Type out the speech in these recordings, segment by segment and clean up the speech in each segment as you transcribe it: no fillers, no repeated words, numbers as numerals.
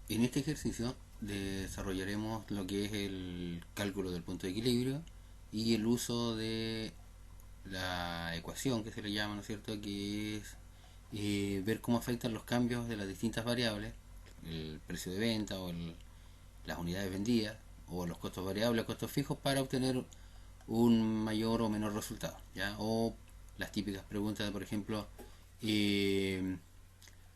En este ejercicio desarrollaremos lo que es el cálculo del punto de equilibrio y el uso de la ecuación que se le llama, ¿no es cierto?, que es ver cómo afectan los cambios de las distintas variables, el precio de venta o las unidades vendidas, o los costos variables o costos fijos, para obtener un mayor o menor resultado, ¿ya? O las típicas preguntas de, por ejemplo, eh,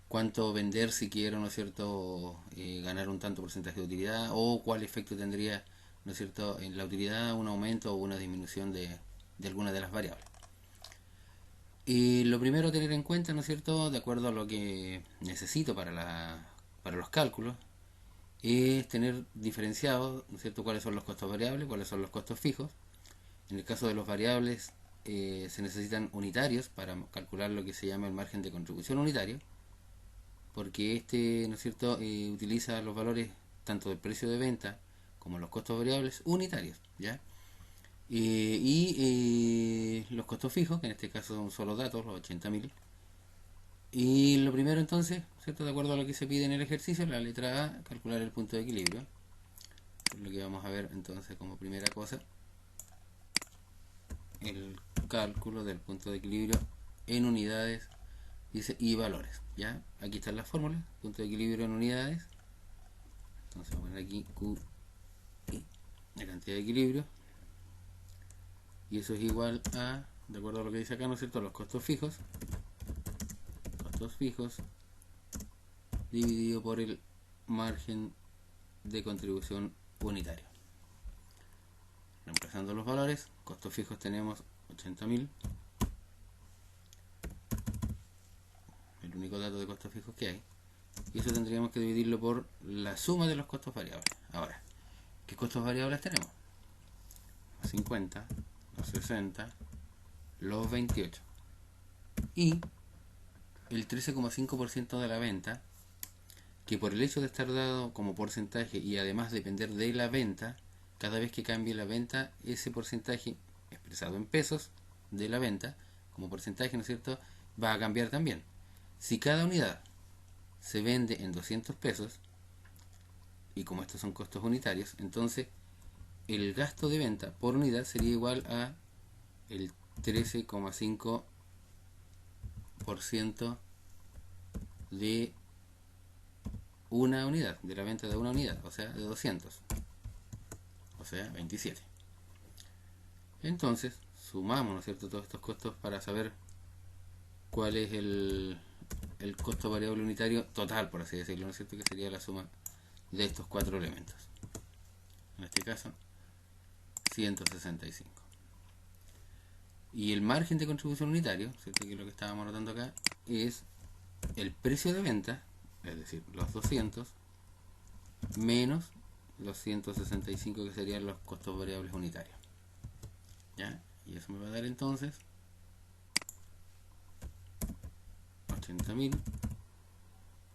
cuánto vender si quiero, ¿no es cierto?, ganar un tanto porcentaje de utilidad, o cuál efecto tendría, ¿no es cierto?, en la utilidad, un aumento o una disminución de alguna de las variables. Y lo primero a tener en cuenta, ¿no es cierto?, de acuerdo a lo que necesito para los cálculos, es tener diferenciados, ¿no es cierto?, cuáles son los costos variables, cuáles son los costos fijos. En el caso de los variables, se necesitan unitarios para calcular lo que se llama el margen de contribución unitario, porque este, ¿no es cierto?, utiliza los valores tanto del precio de venta como los costos variables unitarios, ¿ya? Los costos fijos, que en este caso son solo datos, los 80.000. Y lo primero entonces, ¿cierto?, de acuerdo a lo que se pide en el ejercicio, la letra A, calcular el punto de equilibrio. Es lo que vamos a ver entonces como primera cosa, el cálculo del punto de equilibrio en unidades, dice, y valores, ¿ya? Aquí están las fórmulas, punto de equilibrio en unidades. Entonces vamos a poner aquí Q, la cantidad de equilibrio, y eso es igual a, de acuerdo a lo que dice acá, ¿no es cierto?, los costos fijos dividido por el margen de contribución unitario. Reemplazando los valores, costos fijos tenemos 80.000, el único dato de costos fijos que hay, y eso tendríamos que dividirlo por la suma de los costos variables. Ahora, ¿qué costos variables tenemos? Los 50, los 60, los 28 y el 13,5% de la venta, que por el hecho de estar dado como porcentaje y además depender de la venta, cada vez que cambie la venta, ese porcentaje expresado en pesos de la venta como porcentaje, ¿no es cierto?, va a cambiar también. Si cada unidad se vende en 200 pesos, y como estos son costos unitarios, entonces el gasto de venta por unidad sería igual a el 13,5% de una unidad, de la venta de una unidad, o sea, de 200, o sea, 27. Entonces, sumamos, ¿no es cierto?, todos estos costos para saber cuál es el costo variable unitario total, por así decirlo, ¿no es cierto?, que sería la suma de estos cuatro elementos. En este caso, 165. Y el margen de contribución unitario, ¿cierto?, que es lo que estábamos notando acá, es el precio de venta, es decir, los 200, menos los 165, que serían los costos variables unitarios, ¿ya? Y eso me va a dar entonces 80.000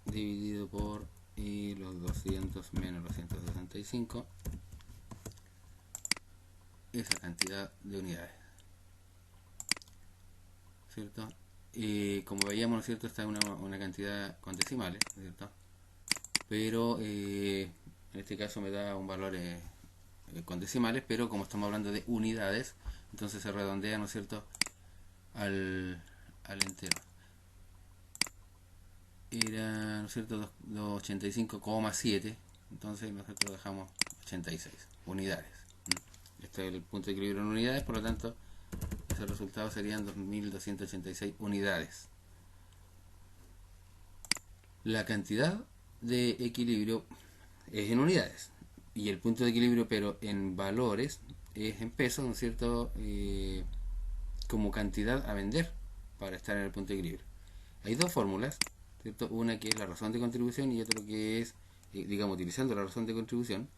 dividido por los 200 menos los 165, esa cantidad de unidades, ¿cierto? Como veíamos, ¿no es cierto?, está una cantidad con decimales, ¿cierto? Pero en este caso me da un valor con decimales, pero como estamos hablando de unidades, entonces se redondea, ¿no es cierto?, al entero. Era, ¿no es cierto?, 285,7, entonces nosotros dejamos 86 unidades. Este es el punto de equilibrio en unidades, por lo tanto, ese resultado serían 2.286 unidades. La cantidad de equilibrio es en unidades, y el punto de equilibrio, pero en valores, es en pesos, ¿no es cierto?, como cantidad a vender para estar en el punto de equilibrio. Hay dos fórmulas, ¿cierto? Una que es la razón de contribución y otra que es, digamos, utilizando la razón de contribución,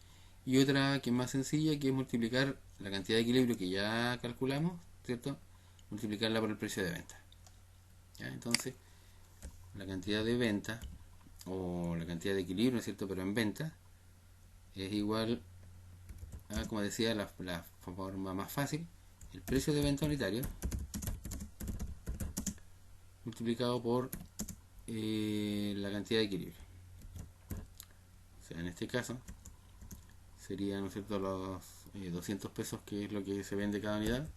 y otra que es más sencilla, que es multiplicar la cantidad de equilibrio que ya calculamos, ¿cierto?, multiplicarla por el precio de venta, ¿ya? Entonces, la cantidad de venta, o la cantidad de equilibrio, ¿no es cierto?, pero en venta, es igual a, como decía, la forma más fácil, el precio de venta unitario multiplicado por la cantidad de equilibrio. en este caso serían, ¿no es cierto?, los 200 pesos, que es lo que se vende cada unidad,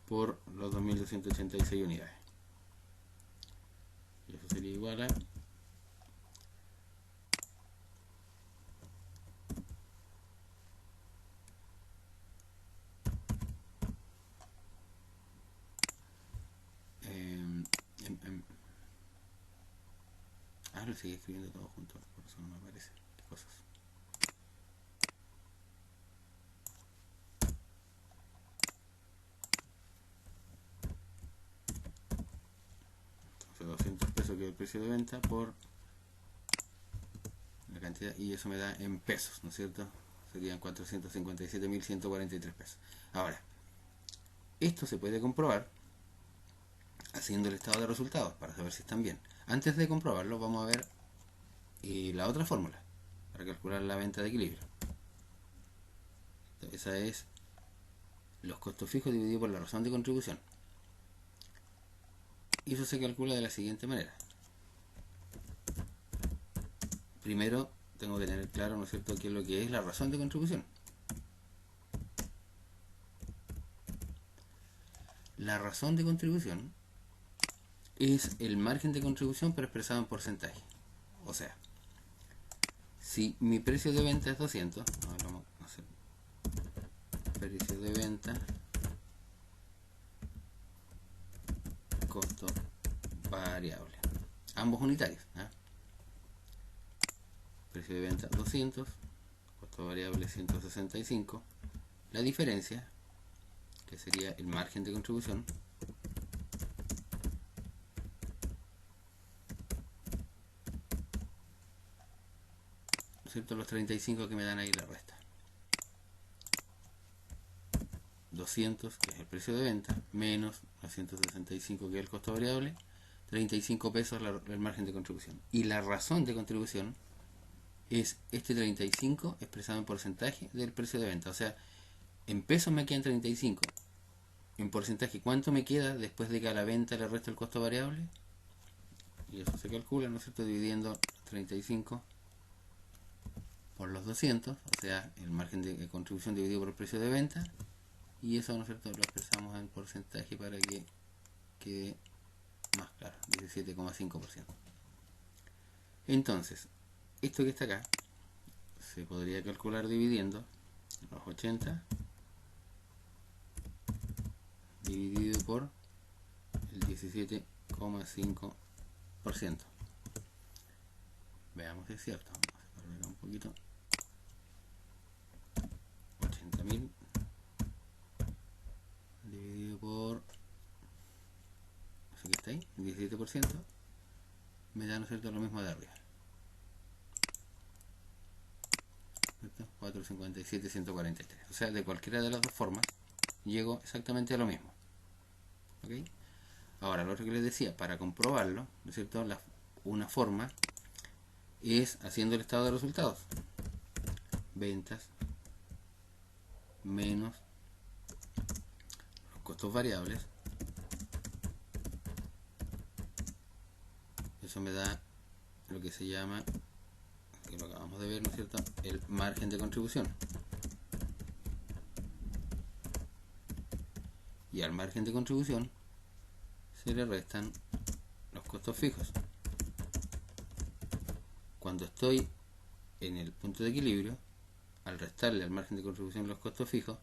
por los 2286 unidades. Y eso sería igual a lo sigue escribiendo todo junto, por eso no me aparece. ¿Qué cosas? Entonces 200 pesos, que es el precio de venta, por la cantidad, y eso me da en pesos, ¿no es cierto? Serían 457.143 pesos. Ahora, esto se puede comprobar haciendo el estado de resultados para saber si están bien. Antes de comprobarlo, vamos a ver la otra fórmula para calcular la venta de equilibrio. Esa es los costos fijos dividido por la razón de contribución. Y eso se calcula de la siguiente manera. Primero tengo que tener claro, ¿no es cierto?, qué es lo que es la razón de contribución. La razón de contribución es el margen de contribución, pero expresado en porcentaje. O sea, si mi precio de venta es 200, vamos a hacer precio de venta, costo variable, ambos unitarios, ¿eh? Precio de venta 200, costo variable 165, la diferencia, que sería el margen de contribución, ¿no es cierto?, los 35 que me dan ahí la resta. 200, que es el precio de venta, menos 165, que es el costo variable, 35 pesos el margen de contribución. Y la razón de contribución es este 35 expresado en porcentaje del precio de venta. O sea, en pesos me quedan 35. En porcentaje, ¿cuánto me queda después de que a la venta le resto el costo variable? Y eso se calcula, ¿no es cierto?, dividiendo 35 por los 200, o sea, el margen de contribución dividido por el precio de venta. Y eso, ¿no es cierto?, lo expresamos en porcentaje para que quede más claro, 17,5%. Entonces, esto que está acá se podría calcular dividiendo los 80 dividido por el 17,5%. Veamos si es cierto. Vamos a separarlo un poquito. 80.000 dividido por eso que está ahí, el 17%, me da, ¿no es cierto?, lo mismo de arriba. 457.143. O sea, de cualquiera de las dos formas llego exactamente a lo mismo. ¿Okay? Ahora, lo otro que les decía, para comprobarlo, ¿no es cierto?, una forma es haciendo el estado de resultados. Ventas menos los costos variables. Eso me da lo que se llama, que lo acabamos de ver, ¿no es cierto?, el margen de contribución. Y al margen de contribución se le restan los costos fijos. Cuando estoy en el punto de equilibrio, al restarle al margen de contribución los costos fijos,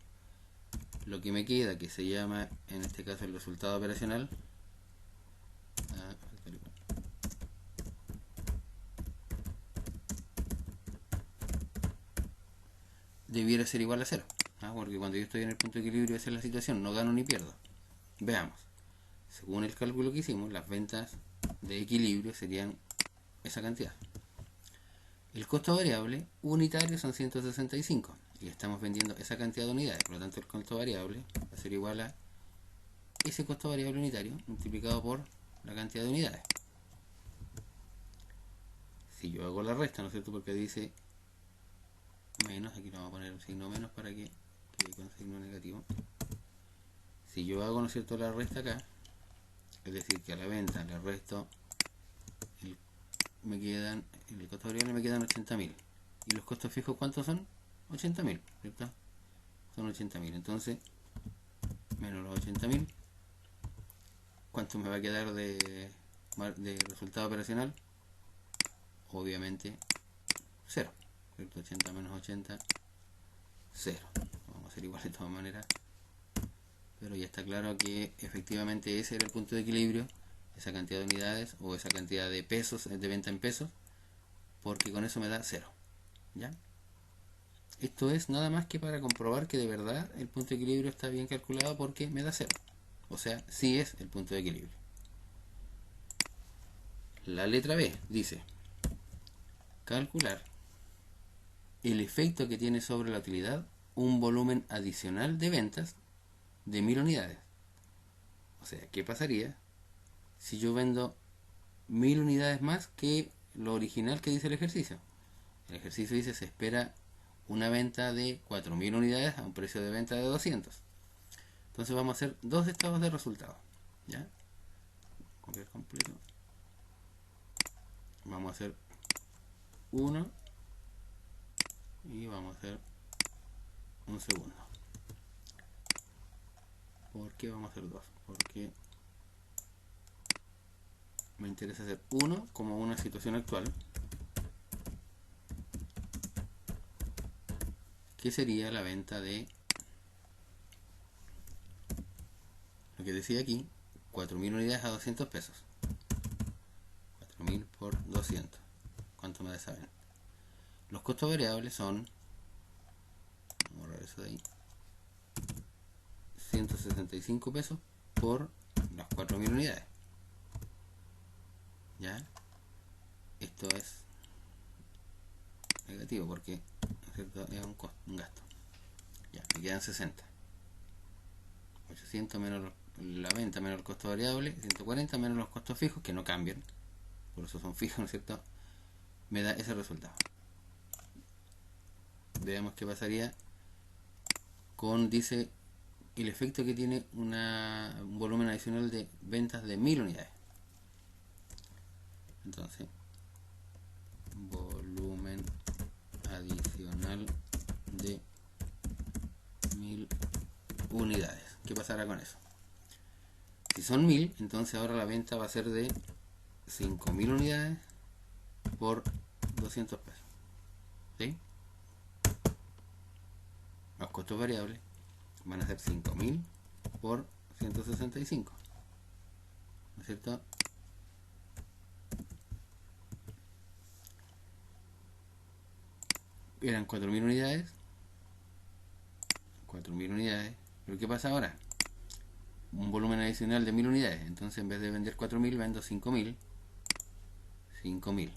lo que me queda, que se llama en este caso el resultado operacional, debiera ser igual a 0, porque cuando yo estoy en el punto de equilibrio, esa es la situación, no gano ni pierdo. Veamos, según el cálculo que hicimos, las ventas de equilibrio serían esa cantidad. El costo variable unitario son 165 y estamos vendiendo esa cantidad de unidades, por lo tanto el costo variable va a ser igual a ese costo variable unitario multiplicado por la cantidad de unidades. Si yo hago la resta, ¿no es cierto?, porque dice menos, aquí lo vamos a poner un signo menos para que quede con signo negativo. Si yo hago, ¿no es cierto?, la resta acá, es decir, que a la venta le resto el me quedan, el costo variable me quedan 80.000. ¿Y los costos fijos cuántos son? 80.000, ¿cierto? Son 80.000. Entonces, menos los 80.000, ¿cuánto me va a quedar de resultado operacional? Obviamente 0, ¿cierto? 80 menos 80, 0. Vamos a hacer igual de todas maneras, pero ya está claro que efectivamente ese era el punto de equilibrio, esa cantidad de unidades o esa cantidad de pesos, de venta en pesos, porque con eso me da 0. ¿Ya? Esto es nada más que para comprobar que de verdad el punto de equilibrio está bien calculado, porque me da 0. O sea, sí es el punto de equilibrio. La letra B dice: calcular el efecto que tiene sobre la utilidad un volumen adicional de ventas de 1000 unidades. O sea, ¿qué pasaría si yo vendo 1000 unidades más que lo original que dice el ejercicio? El ejercicio dice: se espera una venta de 4000 unidades a un precio de venta de 200. Entonces vamos a hacer dos estados de resultado. ¿Ya? Copiar completo. Vamos a hacer 1 y vamos a hacer un segundo. ¿Por qué vamos a hacer 2? Porque me interesa hacer 1 como una situación actual, que sería la venta de, lo que decía aquí, 4000 unidades a 200 pesos. 4000 por 200. ¿Cuánto me da esa venta? Los costos variables son, vamos a borrar eso de ahí, 165 pesos por las 4000 unidades. ¿Ya? Esto es negativo porque, ¿cierto?, es un gasto. Ya, me quedan 60. 800 menos la venta menos el costo variable, 140 menos los costos fijos, que no cambian, por eso son fijos, ¿no es cierto? Me da ese resultado. Veamos qué pasaría con, dice, el efecto que tiene un volumen adicional de ventas de 1000 unidades. Entonces, volumen adicional de 1000 unidades. ¿Qué pasará con eso? Si son 1000, entonces ahora la venta va a ser de 5000 unidades por 200 pesos. ¿Sí? Los costos variables van a ser 5000 por 165. ¿No es cierto? Eran 4000 unidades. 4000 unidades. ¿Pero qué pasa ahora? Un volumen adicional de 1000 unidades. Entonces, en vez de vender 4000, vendo 5000. 5000.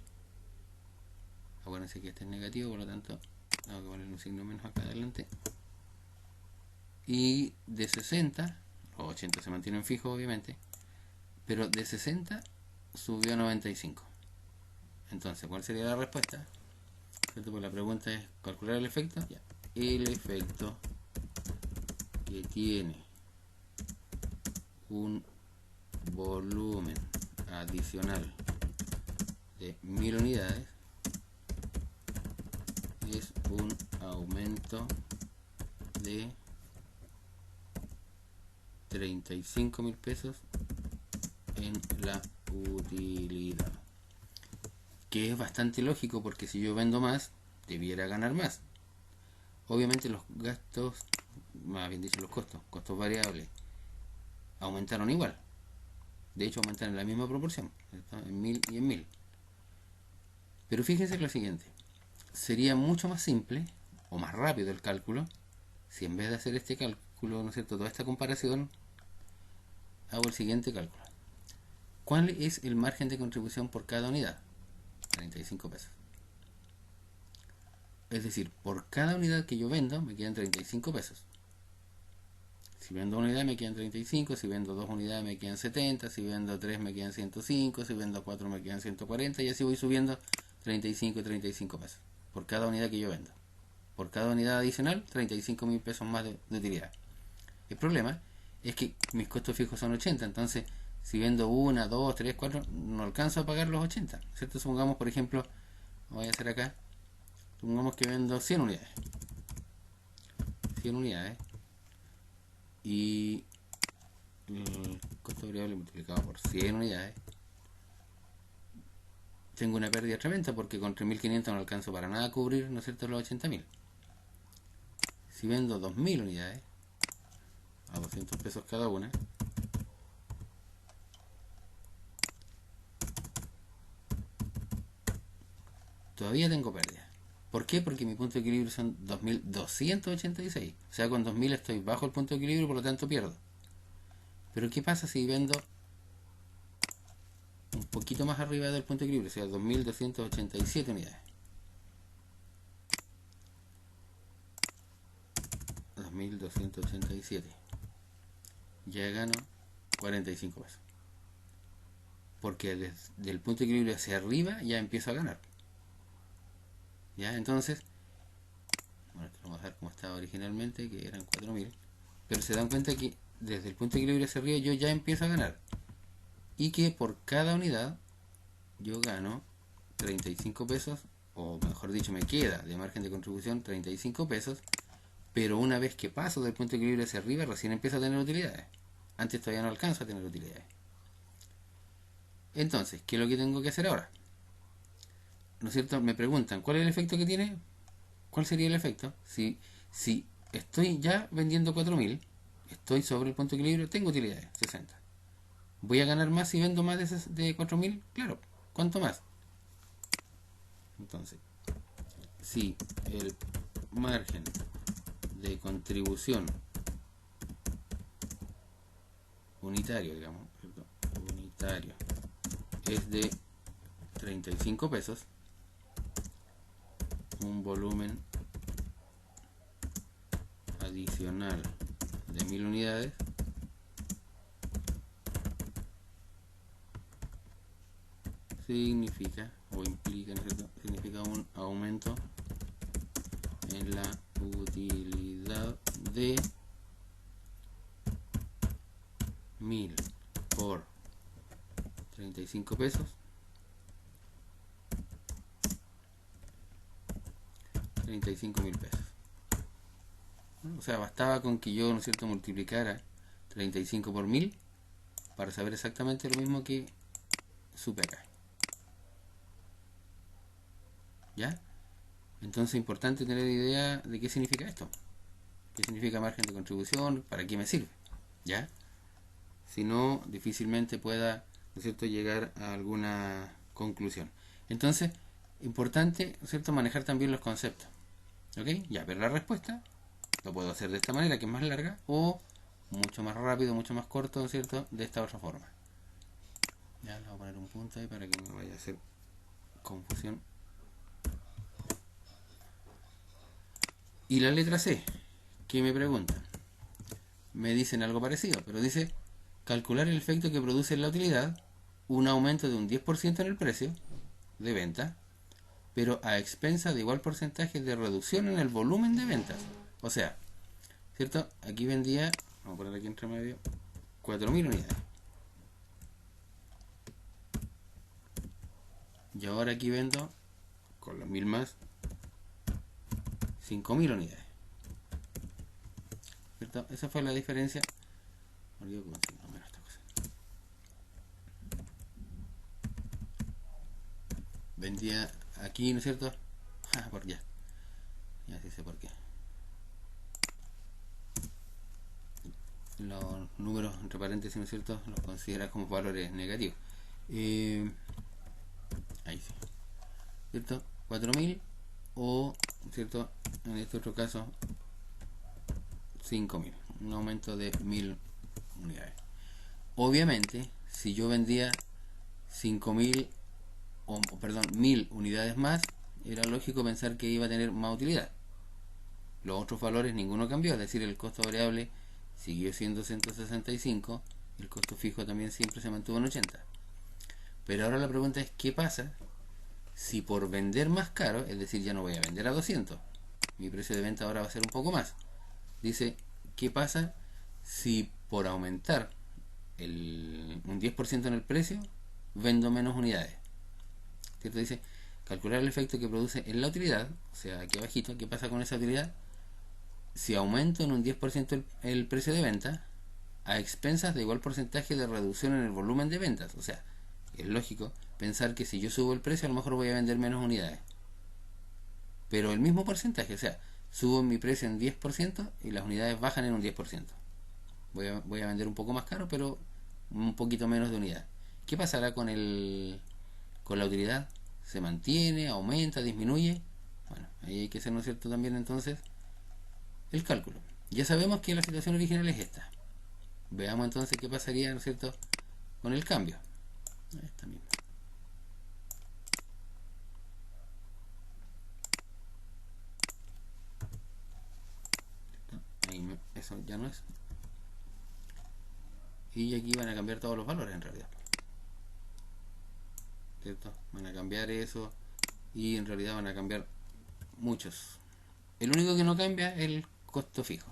Acuérdense que este es negativo, por lo tanto, tengo que poner un signo menos acá adelante. Y de 60, los 80 se mantienen fijos, obviamente, pero de 60 subió a 95. Entonces, ¿cuál sería la respuesta? ¿Cierto? Pues la pregunta es calcular el efecto. Ya. El efecto que tiene un volumen adicional de 1000 unidades es un aumento de 35.000 pesos en la utilidad, que es bastante lógico, porque si yo vendo más, debiera ganar más. Obviamente los gastos, más bien dicho los costos variables, aumentaron igual. De hecho, aumentaron en la misma proporción, ¿cierto? En 1000 y en 1000. Pero fíjense lo siguiente: sería mucho más simple o más rápido el cálculo si, en vez de hacer este cálculo, ¿no es cierto?, toda esta comparación, hago el siguiente cálculo. ¿Cuál es el margen de contribución por cada unidad? 35 pesos. Es decir, por cada unidad que yo vendo me quedan 35 pesos. Si vendo una unidad me quedan 35, si vendo 2 unidades me quedan 70, si vendo 3 me quedan 105, si vendo 4 me quedan 140, y así voy subiendo 35 y 35 pesos por cada unidad que yo vendo. Por cada unidad adicional, 35.000 pesos más de utilidad. El problema es que mis costos fijos son 80, entonces si vendo una, dos, tres, cuatro, no alcanzo a pagar los 80, ¿cierto? Supongamos, por ejemplo, voy a hacer acá, supongamos que vendo 100 unidades. 100 unidades. Y el costo variable multiplicado por 100 unidades. Tengo una pérdida tremenda porque con 3.500 no alcanzo para nada a cubrir, ¿no es cierto?, los 80.000. Si vendo 2.000 unidades a 200 pesos cada una, todavía tengo pérdida. ¿Por qué? Porque mi punto de equilibrio son 2.286. O sea, con 2.000 estoy bajo el punto de equilibrio, por lo tanto pierdo. Pero ¿qué pasa si vendo un poquito más arriba del punto de equilibrio? O sea, 2.287 unidades. 2.287. Ya gano 45 pesos. Porque desde el punto de equilibrio hacia arriba ya empiezo a ganar. ¿Ya? Entonces, bueno, esto lo vamos a dejar como estaba originalmente, que eran 4.000. Pero se dan cuenta que desde el punto de equilibrio hacia arriba yo ya empiezo a ganar. Y que por cada unidad yo gano 35 pesos, o mejor dicho, me queda de margen de contribución 35 pesos. Pero una vez que paso del punto de equilibrio hacia arriba, recién empiezo a tener utilidades. Antes todavía no alcanzo a tener utilidades. Entonces, ¿qué es lo que tengo que hacer ahora? ¿No es cierto? Me preguntan, ¿cuál es el efecto que tiene? ¿Cuál sería el efecto? Si estoy ya vendiendo 4.000, estoy sobre el punto de equilibrio, tengo utilidades, 60. ¿Voy a ganar más si vendo más de 4.000? Claro. ¿Cuánto más? Entonces, si el margen de contribución unitario, digamos, unitario, es de 35 pesos, un volumen adicional de 1.000 unidades significa o implica, ¿no es cierto?, significa un aumento en la utilidad de 1.000 por 35 pesos, 35.000 pesos. O sea, bastaba con que yo, ¿no es cierto?, multiplicara 35 por 1.000 para saber exactamente lo mismo que supe acá. ¿Ya? Entonces es importante tener idea de qué significa esto. ¿Qué significa margen de contribución? ¿Para qué me sirve? ¿Ya? Si no, difícilmente pueda, ¿no es cierto?, llegar a alguna conclusión. Entonces, importante, ¿no es cierto?, manejar también los conceptos. ¿Ok? Ya, pero la respuesta lo puedo hacer de esta manera, que es más larga, o mucho más rápido, mucho más corto, ¿no es cierto?, de esta otra forma. Ya, le voy a poner un punto ahí para que no vaya a hacer confusión. Y la letra C, ¿qué me preguntan? Me dicen algo parecido, pero dice calcular el efecto que produce en la utilidad un aumento de un 10% en el precio de venta, pero a expensa de igual porcentaje de reducción en el volumen de ventas. O sea, ¿cierto? Aquí vendía, vamos a poner aquí entre medio, 4.000 unidades. Y ahora aquí vendo, con los 1.000 más, 5.000 unidades. ¿Cierto? Esa fue la diferencia. Vendía aquí, ¿no es cierto? Por ya. Ya sí sé por qué. Los números entre paréntesis, ¿no es cierto?, los considera como valores negativos. Ahí sí. ¿Cierto? 4.000 o, ¿cierto?, en este otro caso 5.000, un aumento de 1.000 unidades. Obviamente, si yo vendía 5.000, o perdón, 1.000 unidades más, era lógico pensar que iba a tener más utilidad. Los otros valores ninguno cambió, es decir, el costo variable siguió siendo 165, el costo fijo también siempre se mantuvo en 80. Pero ahora la pregunta es, ¿qué pasa si por vender más caro, es decir, ya no voy a vender a 200, mi precio de venta ahora va a ser un poco más? Dice, ¿qué pasa si por aumentar un 10% en el precio, vendo menos unidades. ¿Cierto? Dice, calcular el efecto que produce en la utilidad, o sea, aquí abajito, ¿qué pasa con esa utilidad? Si aumento en un 10% el precio de venta, a expensas de igual porcentaje de reducción en el volumen de ventas. O sea, es lógico pensar que si yo subo el precio, a lo mejor voy a vender menos unidades. Pero el mismo porcentaje, o sea, subo mi precio en 10% y las unidades bajan en un 10%. Voy a vender un poco más caro, pero un poquito menos de unidad. ¿Qué pasará con la utilidad? ¿Se mantiene, aumenta, disminuye? Bueno, ahí hay que hacer, ¿no es cierto?, también entonces el cálculo. Ya sabemos que la situación original es esta. Veamos entonces qué pasaría, ¿no es cierto?, con el cambio. Esta misma. Eso ya no es. Y aquí van a cambiar todos los valores en realidad. ¿Cierto? Van a cambiar eso y en realidad van a cambiar muchos. El único que no cambia es el costo fijo.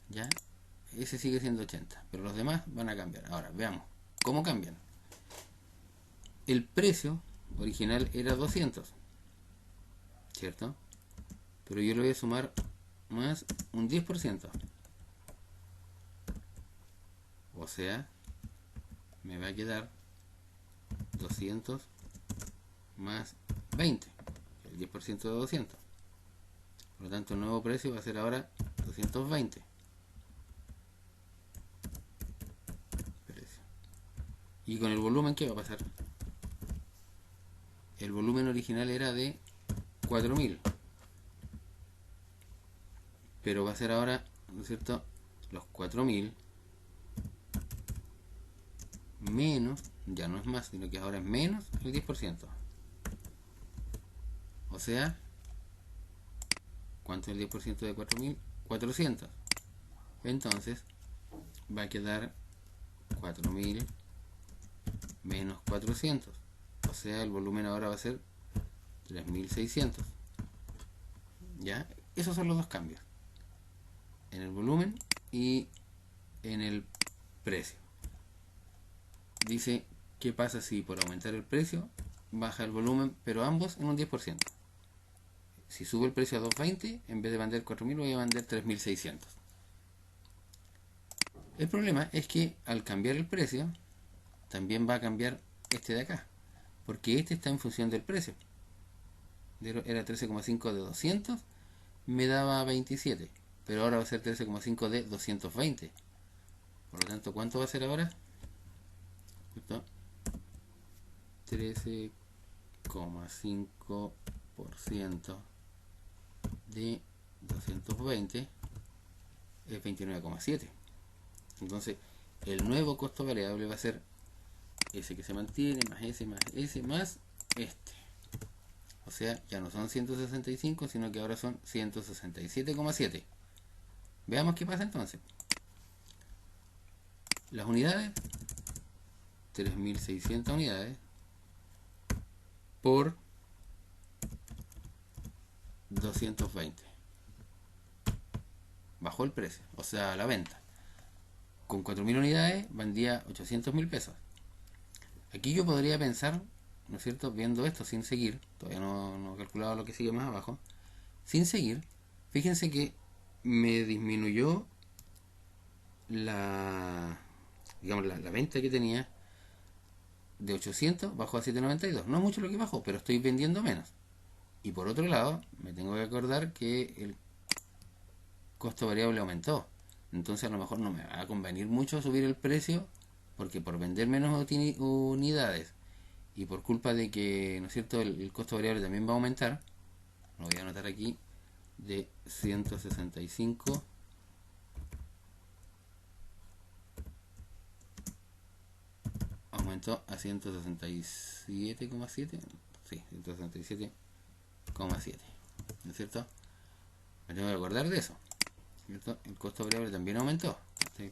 ¿Ya? Ese sigue siendo 80, pero los demás van a cambiar. Ahora, veamos cómo cambian. El precio original era 200, ¿cierto? Pero yo le voy a sumar más un 10%. O sea, me va a quedar 200 más 20, el 10% de 200. Por lo tanto, el nuevo precio va a ser ahora 220. ¿Y con el volumen qué va a pasar? El volumen original era de 4000, pero va a ser ahora, ¿no es cierto?, los 4000 menos, ya no es más, sino que ahora es menos el 10%. O sea, ¿cuánto es el 10% de 4000? 400. Entonces, va a quedar 4000 menos 400. O sea, el volumen ahora va a ser 3600. ¿Ya? Esos son los dos cambios. En el volumen y en el precio. Dice, ¿qué pasa si por aumentar el precio baja el volumen, pero ambos en un 10%? Si subo el precio a 220, en vez de vender 4000 voy a vender 3600. El problema es que al cambiar el precio, también va a cambiar este de acá, porque este está en función del precio. Era 13,5 de 200, me daba 27, pero ahora va a ser 13,5 de 220. Por lo tanto, ¿cuánto va a ser ahora? 13,5% de 220 es 29,7. Entonces, el nuevo costo variable va a ser ese que se mantiene, más ese, más ese, más este. O sea, ya no son 165, sino que ahora son 167,7. Veamos qué pasa entonces. Las unidades, 3600 unidades por 220. Bajó el precio, o sea, a la venta. Con 4000 unidades vendía 800.000 pesos. Aquí yo podría pensar, ¿no es cierto?, viendo esto sin seguir, todavía no he calculado lo que sigue más abajo, sin seguir, fíjense que me disminuyó digamos, la venta que tenía de 800, bajó a 792. No es mucho lo que bajó, pero estoy vendiendo menos. Y por otro lado, me tengo que acordar que el costo variable aumentó. Entonces a lo mejor no me va a convenir mucho subir el precio, porque por vender menos unidades y por culpa de que, ¿no es cierto?, el costo variable también va a aumentar, lo voy a anotar aquí, de 165 aumentó a 167,7. Sí, 167,7. ¿No es cierto? Me tengo que acordar de eso, ¿cierto? El costo variable también aumentó. El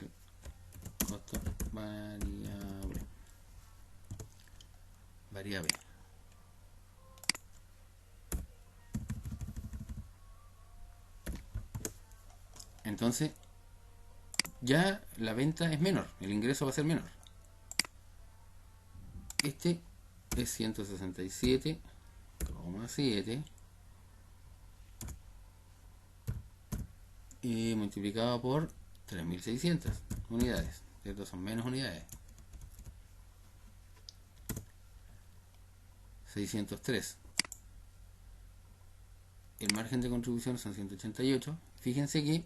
costo variable. Entonces, ya la venta es menor, el ingreso va a ser menor. Este es 167,7 y multiplicado por 3.600 unidades, ¿cierto? Son menos unidades. 603. El margen de contribución son 188. Fíjense que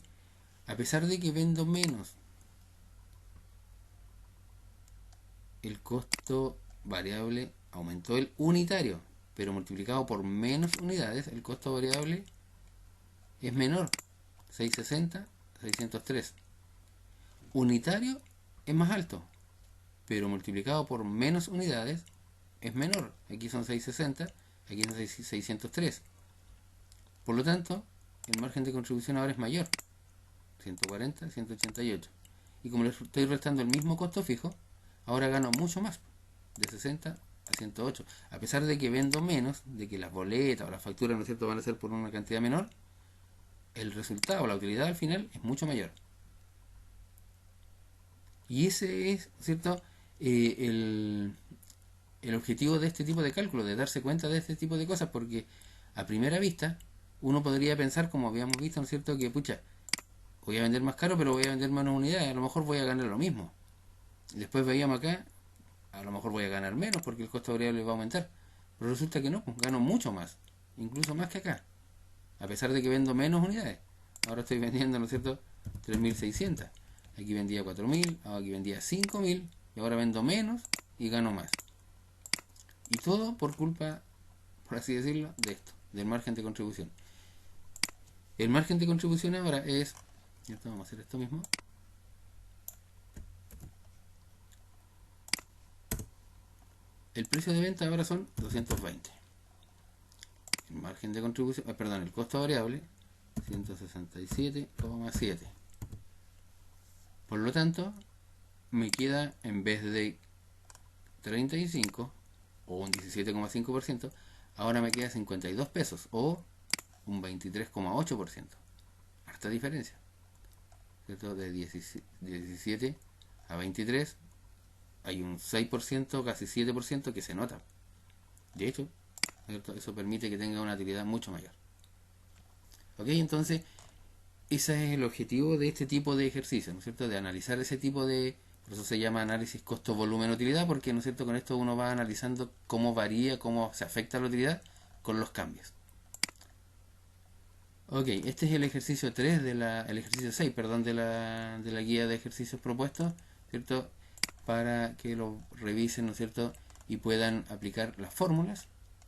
a pesar de que vendo menos, el costo variable aumentó el unitario, pero multiplicado por menos unidades, el costo variable es menor. 660, 603. Unitario es más alto, pero multiplicado por menos unidades es menor. Aquí son 660, aquí son 603. Por lo tanto, el margen de contribución ahora es mayor. 140, 188. Y como le estoy restando el mismo costo fijo, ahora gano mucho más, de 60 a 108. A pesar de que vendo menos, de que las boletas o las facturas, ¿no es cierto?, van a ser por una cantidad menor, el resultado, la utilidad al final es mucho mayor. Y ese es, ¿cierto?, el objetivo de este tipo de cálculo, de darse cuenta de este tipo de cosas, porque a primera vista uno podría pensar, como habíamos visto, ¿no es cierto?, que pucha, voy a vender más caro, pero voy a vender menos unidades, a lo mejor voy a ganar lo mismo. Después veíamos acá, a lo mejor voy a ganar menos porque el costo variable va a aumentar. Pero resulta que no, pues gano mucho más, incluso más que acá, a pesar de que vendo menos unidades. Ahora estoy vendiendo, ¿no es cierto?, 3.600. Aquí vendía 4.000, aquí vendía 5.000 y ahora vendo menos y gano más. Y todo por culpa, por así decirlo, de esto, del margen de contribución. El margen de contribución ahora es, vamos a hacer esto mismo. El precio de venta ahora son 220. El margen de contribución, perdón, el costo variable 167,7. Por lo tanto, me queda, en vez de 35 o un 17,5%, ahora me queda 52 pesos o un 23,8%. Harta diferencia, ¿cierto? De 17 a 23 hay un 6%, casi 7% que se nota. De hecho, ¿cierto?, eso permite que tenga una utilidad mucho mayor. Ok, entonces ese es el objetivo de este tipo de ejercicio, ¿no es cierto?, de analizar ese tipo de, por eso se llama análisis costo-volumen-utilidad, porque, ¿no es cierto?, con esto uno va analizando cómo varía, cómo se afecta la utilidad con los cambios. Ok, este es el ejercicio 3 el ejercicio 6, perdón, de la guía de ejercicios propuestos, ¿cierto?, para que lo revisen, ¿no es cierto?, y puedan aplicar las fórmulas,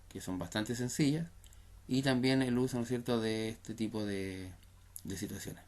que son bastante sencillas, y también el uso, ¿no es cierto?, de este tipo de situaciones.